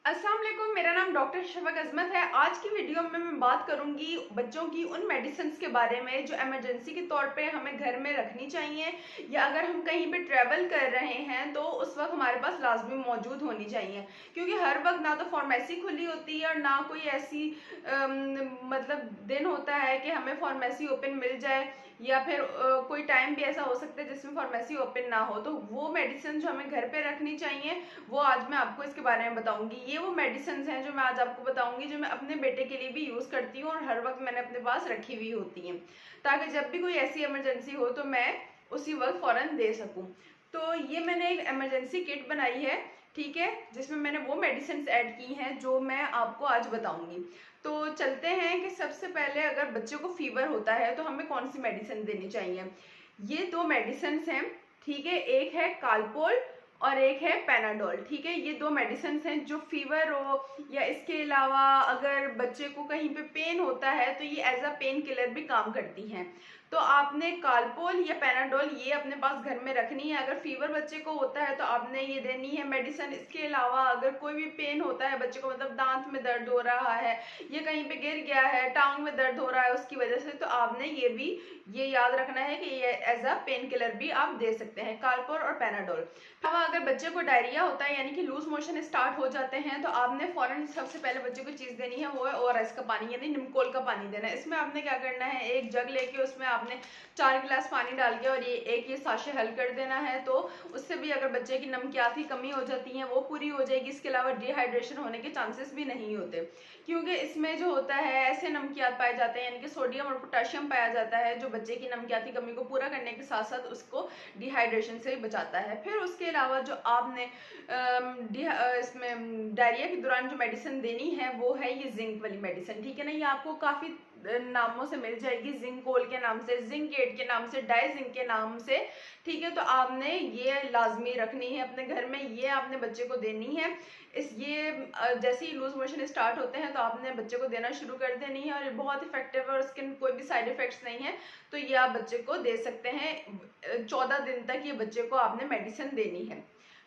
अस्सलाम वालेकुम, मेरा नाम डॉक्टर शफक अजमत है। आज की वीडियो में मैं बात करूंगी बच्चों की उन मेडिसिन के बारे में जो इमरजेंसी के तौर पे हमें घर में रखनी चाहिए, या अगर हम कहीं पे ट्रैवल कर रहे हैं तो उस वक्त हमारे पास लाजमी मौजूद होनी चाहिए। क्योंकि हर वक्त ना तो फार्मेसी खुली होती है और ना कोई ऐसी मतलब दिन होता है कि हमें फार्मेसी ओपन मिल जाए, या फिर कोई टाइम भी ऐसा हो सकता है जिसमें फार्मेसी ओपन ना हो। तो वो मेडिसिन जो हमें घर पे रखनी चाहिए वो आज मैं आपको इसके बारे में बताऊंगी। ये वो मेडिसिन हैं जो मैं आज आपको बताऊंगी, जो मैं अपने बेटे के लिए भी यूज करती हूँ और हर वक्त मैंने अपने पास रखी हुई होती हैं, ताकि जब भी कोई ऐसी इमरजेंसी हो तो मैं उसी वक्त फौरन दे सकूं। तो ये मैंने एक इमरजेंसी किट बनाई है, ठीक है, जिसमें मैंने वो मेडिसिन ऐड की हैं जो मैं आपको आज बताऊंगी। तो चलते हैं कि सबसे पहले अगर बच्चे को फीवर होता है तो हमें कौन सी मेडिसिन देनी चाहिए। ये दो मेडिसिन हैं, ठीक है, एक है कालपोल और एक है पैनाडोल। ठीक है, ये दो मेडिसिन हैं जो फीवर हो या इसके अलावा अगर बच्चे को कहीं पे पेन होता है तो ये एज अ पेन किलर भी काम करती हैं। तो आपने कालपोल या पैनाडोल ये अपने पास घर में रखनी है अगर फीवर बच्चे को होता है तो आपने ये देनी है मेडिसिन। इसके अलावा अगर कोई भी पेन होता है बच्चे को, मतलब दांत में दर्द हो रहा है या कहीं पे गिर गया है, टांग में दर्द हो रहा है उसकी वजह से, तो आपने ये याद रखना है कि ये एज अ पेन किलर भी आप दे सकते हैं, कालपोल और पैनाडोल। अब अगर बच्चे को डायरिया होता है यानी कि लूज मोशन स्टार्ट हो जाते हैं तो आपने फौरन सबसे पहले बच्चे को चीज देनी है, वो है ओआरएस का पानी यानी निमकोल का पानी देना है। इसमें आपने क्या करना है, एक जग लेके उसमें आपने 4 गिलास पानी डाल के और ये साशे हल कर देना है। तो उससे भी अगर बच्चे की नमकियात की कमी हो जाती है वो पूरी हो जाएगी। इसके अलावा डिहाइड्रेशन होने के चांसेस भी नहीं होते, क्योंकि इसमें जो होता है ऐसे नमकियात पाए जाते हैं यानी कि सोडियम और पोटेशियम पाया जाता है जो बच्चे की नमकियात की कमी को पूरा करने के साथ साथ उसको डिहाइड्रेशन से बचाता है। फिर उसके अलावा जो आपने इसमें डायरिया के दौरान जो मेडिसिन देनी है वो है ये जिंक वाली मेडिसिन, ठीक है ना। ये आपको काफी नामों से मिल जाएगी, जिंकोल के नाम से, जिंकेट के नाम से, डाइजिंक के नाम से, ठीक है। तो आपने ये लाजमी रखनी है अपने घर में, ये आपने बच्चे को देनी है। जैसे ही लूज मोशन स्टार्ट होते हैं तो आपने बच्चे को देना शुरू कर देनी है, और ये बहुत इफेक्टिव है और इसके कोई भी साइड इफेक्ट्स नहीं है। तो ये आप बच्चे को दे सकते हैं, 14 दिन तक ये बच्चे को आपने मेडिसिन देनी है।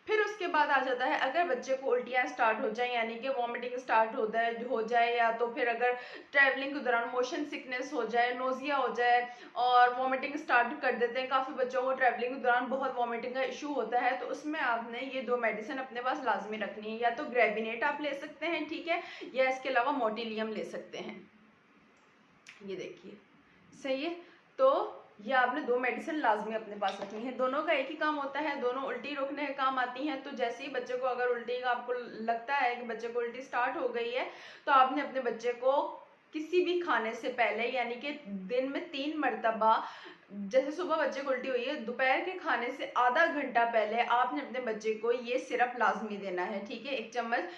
फिर उसके बाद आ जाता है अगर बच्चे को उल्टियाँ स्टार्ट हो जाए यानी कि वॉमिटिंग स्टार्ट हो जाए, या तो फिर अगर ट्रैवलिंग के दौरान मोशन सिकनेस हो जाए, नोजिया हो जाए और वॉमिटिंग स्टार्ट कर देते हैं, काफ़ी बच्चों को ट्रैवलिंग के दौरान बहुत वॉमिटिंग का इशू होता है, तो उसमें आपने ये दो मेडिसिन अपने पास लाजमी रखनी है। या तो ग्रेविनेट आप ले सकते हैं, ठीक है, या इसके अलावा मोटिलियम ले सकते हैं। ये देखिए, सही है। तो ये आपने दो मेडिसिन लाजमी अपने पास रखनी है। दोनों का एक ही काम होता है, दोनों उल्टी रोकने का काम आती हैं। तो जैसे ही बच्चे को अगर उल्टी का आपको लगता है कि बच्चे को उल्टी स्टार्ट हो गई है तो आपने अपने बच्चे को किसी भी खाने से पहले यानी कि दिन में 3 मरतबा, जैसे सुबह बच्चे को उल्टी हुई है, दोपहर के खाने से आधा घंटा पहले आपने अपने बच्चे को ये सिरप लाजमी देना है, ठीक है। 1 चम्मच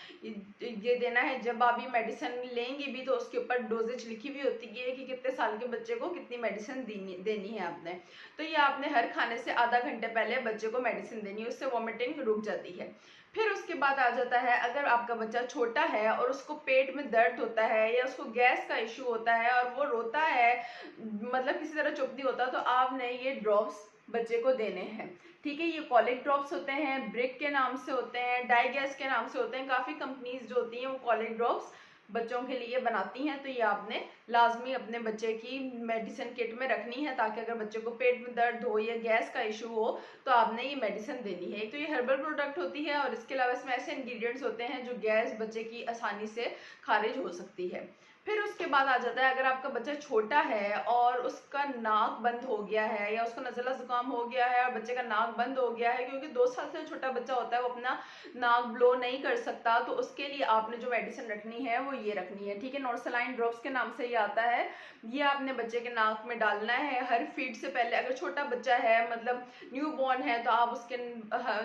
ये देना है। जब आप ये मेडिसिन लेंगे भी तो उसके ऊपर डोजेज लिखी हुई होती है कि कितने साल के बच्चे को कितनी मेडिसिन देनी है आपने। तो ये आपने हर खाने से आधा घंटे पहले बच्चे को मेडिसिन देनी है, उससे वॉमिटिंग रुक जाती है। फिर उसके बाद आ जाता है अगर आपका बच्चा छोटा है और उसको पेट में दर्द होता है या उसको गैस का इशू होता है और वो रोता है, मतलब किसी तरह चुप नहीं होता, तो आपने ये ड्रॉप्स बच्चे को देने हैं, ठीक है। ये कॉलिक ड्रॉप्स होते हैं, ब्रिक के नाम से होते हैं, डाइगैस के नाम से होते हैं। काफ़ी कंपनीज जो होती हैं वो कॉलिक ड्रॉप्स बच्चों के लिए बनाती हैं। तो ये आपने लाजमी अपने बच्चे की मेडिसिन किट में रखनी है, ताकि अगर बच्चे को पेट में दर्द हो या गैस का इशू हो तो आपने ये मेडिसिन देनी है। एक तो ये हर्बल प्रोडक्ट होती है और इसके अलावा इसमें ऐसे इंग्रेडिएंट्स होते हैं जो गैस बच्चे की आसानी से खारिज हो सकती है। फिर उसके बाद आ जाता है अगर आपका बच्चा छोटा है और उसका नाक बंद हो गया है या उसको नज़ला जुकाम हो गया है और बच्चे का नाक बंद हो गया है, क्योंकि 2 साल से छोटा बच्चा होता है वो अपना नाक ब्लो नहीं कर सकता, तो उसके लिए आपने जो मेडिसिन रखनी है वो ये रखनी है, ठीक है। नॉर्सलाइन ड्रॉप्स के नाम से ये आता है। ये आपने बच्चे के नाक में डालना है हर फीड से पहले। अगर छोटा बच्चा है, मतलब न्यू बॉर्न है, तो आप उसके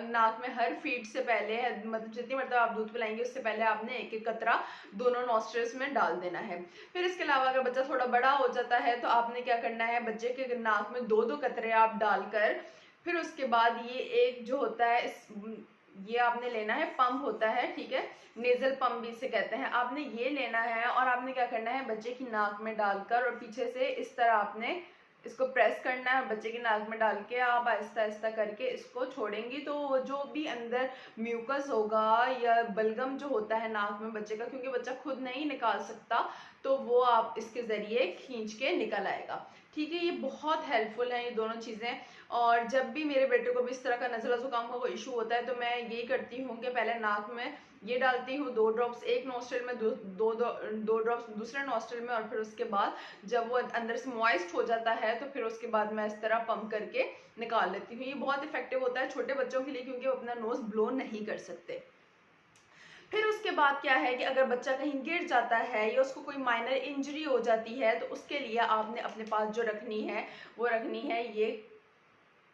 नाक में हर फीड से पहले, मतलब जितनी मतलब आप दूध पिलाएंगे उससे पहले आपने एक एक कतरा दोनों नॉस्ट्रल्स में डाल देना है। फिर इसके अलावा अगर बच्चा थोड़ा बड़ा हो जाता है तो आपने क्या करना है, बच्चे के नाक में 2-2 कतरे आप डालकर, फिर उसके बाद ये एक जो होता है ये आपने लेना है, पंप होता है, ठीक है, नेजल पंप भी इसे कहते हैं। आपने ये लेना है और आपने क्या करना है, बच्चे की नाक में डालकर और पीछे से इस तरह आपने इसको प्रेस करना है, बच्चे की नाक में डाल के आप आहिस्ता आहिस्ता करके इसको छोड़ेंगी तो वो जो भी अंदर म्यूकस होगा या बलगम जो होता है नाक में बच्चे का, क्योंकि बच्चा खुद नहीं निकाल सकता, तो वो आप इसके ज़रिए खींच के निकल आएगा। ठीक है, ये बहुत हेल्पफुल है ये दोनों चीज़ें। और जब भी मेरे बेटे को भी इस तरह का नज़ला ज़ुकाम का कोई इशू होता है तो मैं यही करती हूँ कि पहले नाक में ये डालती हूँ 2 ड्रॉप्स, एक नोस्ट्रिल में, दो ड्रॉप्स दूसरे नोस्ट्रिल में, और फिर उसके बाद जब वो अंदर से मॉइस्ट हो जाता है तो फिर उसके बाद मैं इस तरह पंप करके निकाल लेती हूँ। ये बहुत इफेक्टिव होता है छोटे बच्चों के लिए, क्योंकि वो अपना नोज ब्लो नहीं कर सकते। फिर उसके बाद क्या है कि अगर बच्चा कहीं गिर जाता है या उसको कोई माइनर इंजरी हो जाती है तो उसके लिए आपने अपने पास जो रखनी है वो रखनी है ये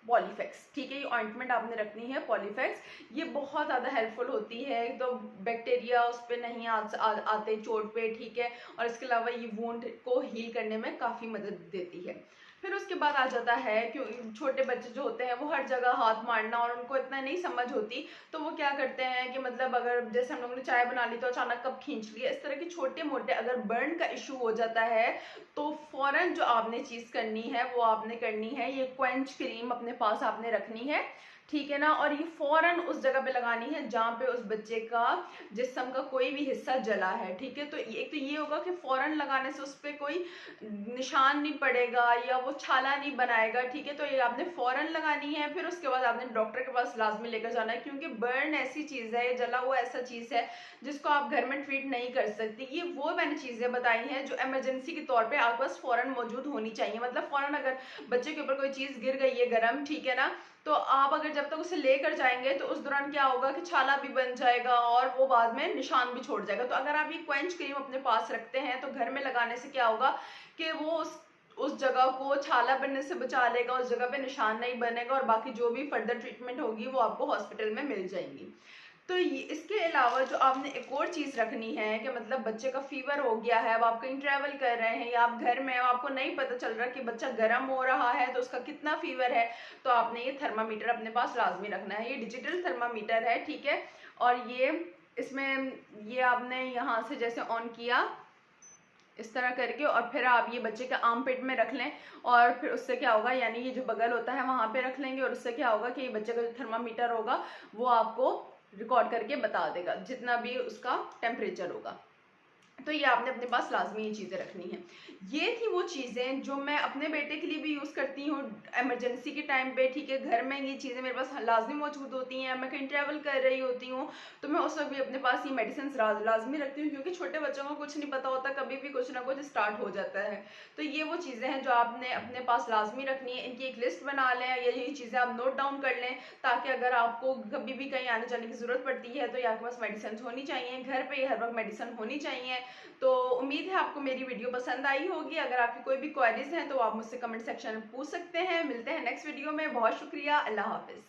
पॉलीफेक्स। ठीक है, ये ऑइंटमेंट आपने रखनी है पॉलीफेक्स। ये बहुत ज़्यादा हेल्पफुल होती है, तो बैक्टीरिया उस पर नहीं आते चोट पे। ठीक है, और इसके अलावा ये वुंड को हील करने में काफ़ी मदद देती है। फिर उसके बाद आ जाता है क्यों छोटे बच्चे जो होते हैं वो हर जगह हाथ मारना, और उनको इतना नहीं समझ होती, तो वो क्या करते हैं कि मतलब अगर जैसे हम लोगों ने चाय बना ली तो अचानक कप खींच लिया, इस तरह के छोटे मोटे अगर बर्न का इशू हो जाता है तो फौरन जो आपने चीज़ करनी है वो आपने करनी है ये क्वेंच क्रीम अपने पास आपने रखनी है। ठीक है ना, और ये फौरन उस जगह पे लगानी है जहाँ पे उस बच्चे का जिस्म का कोई भी हिस्सा जला है। ठीक है, तो एक तो ये होगा कि फौरन लगाने से उस पर कोई निशान नहीं पड़ेगा या वो छाला नहीं बनाएगा। ठीक है, तो ये आपने फौरन लगानी है। फिर उसके बाद आपने डॉक्टर के पास लाजमी लेकर जाना है, क्योंकि बर्न ऐसी चीज़ है, जला हुआ ऐसा चीज़ है जिसको आप घर में ट्रीट नहीं कर सकती। ये वो मैंने चीज़ें बताई हैं जो इमरजेंसी के तौर पे आपके पास फौरन मौजूद होनी चाहिए। मतलब फौरन अगर बच्चे के ऊपर कोई चीज़ गिर गई है गर्म, ठीक है ना, तो आप अगर जब तक उसे लेकर जाएंगे तो उस दौरान क्या होगा कि छाला भी बन जाएगा और वो बाद में निशान भी छोड़ जाएगा। तो अगर आप ये क्वेंच क्रीम अपने पास रखते हैं तो घर में लगाने से क्या होगा कि वो उस जगह को छाला बनने से बचा लेगा, उस जगह पे निशान नहीं बनेगा, और बाकी जो भी फर्दर ट्रीटमेंट होगी वो आपको हॉस्पिटल में मिल जाएंगी। तो इसके अलावा जो आपने एक और चीज़ रखनी है कि मतलब बच्चे का फीवर हो गया है, अब आप कहीं ट्रैवल कर रहे हैं या आप घर में हो, आपको नहीं पता चल रहा कि बच्चा गर्म हो रहा है तो उसका कितना फीवर है, तो आपने ये थर्मामीटर अपने पास लाजमी रखना है। ये डिजिटल थर्मामीटर है। ठीक है, और ये इसमें ये आपने यहाँ से जैसे ऑन किया इस तरह करके, और फिर आप ये बच्चे के आर्म पिट में रख लें, और फिर उससे क्या होगा, यानी ये जो बगल होता है वहां पे रख लेंगे, और उससे क्या होगा कि ये बच्चे का जो थर्मामीटर होगा वो आपको रिकॉर्ड करके बता देगा जितना भी उसका टेम्परेचर होगा। तो ये आपने अपने पास लाजमी ये चीज़ें रखनी है। ये थी वो चीज़ें जो मैं अपने बेटे के लिए भी यूज़ करती हूँ इमरजेंसी के टाइम पे। ठीक है, घर में ये चीज़ें मेरे पास लाजमी मौजूद होती हैं। मैं कहीं ट्रैवल कर रही होती हूँ तो मैं उस वक्त भी अपने पास ये मेडिसिन लाजमी रखती हूँ, क्योंकि छोटे बच्चों को कुछ नहीं पता होता, कभी भी कुछ ना कुछ स्टार्ट हो जाता है। तो ये वो चीज़ें हैं जो आपने अपने पास लाजमी रखनी है। इनकी एक लिस्ट बना लें या ये चीज़ें आप नोट डाउन कर लें, ताकि अगर आपको कभी भी कहीं आने जाने की ज़रूरत पड़ती है तो ये आपके पास मेडिसिन होनी चाहिए, घर पर हर वक्त मेडिसिन होनी चाहिए। तो उम्मीद है आपको मेरी वीडियो पसंद आई होगी। अगर आपकी कोई भी क्वेरीज हैं तो आप मुझसे कमेंट सेक्शन में पूछ सकते हैं। मिलते हैं नेक्स्ट वीडियो में। बहुत शुक्रिया, अल्लाह हाफिज़।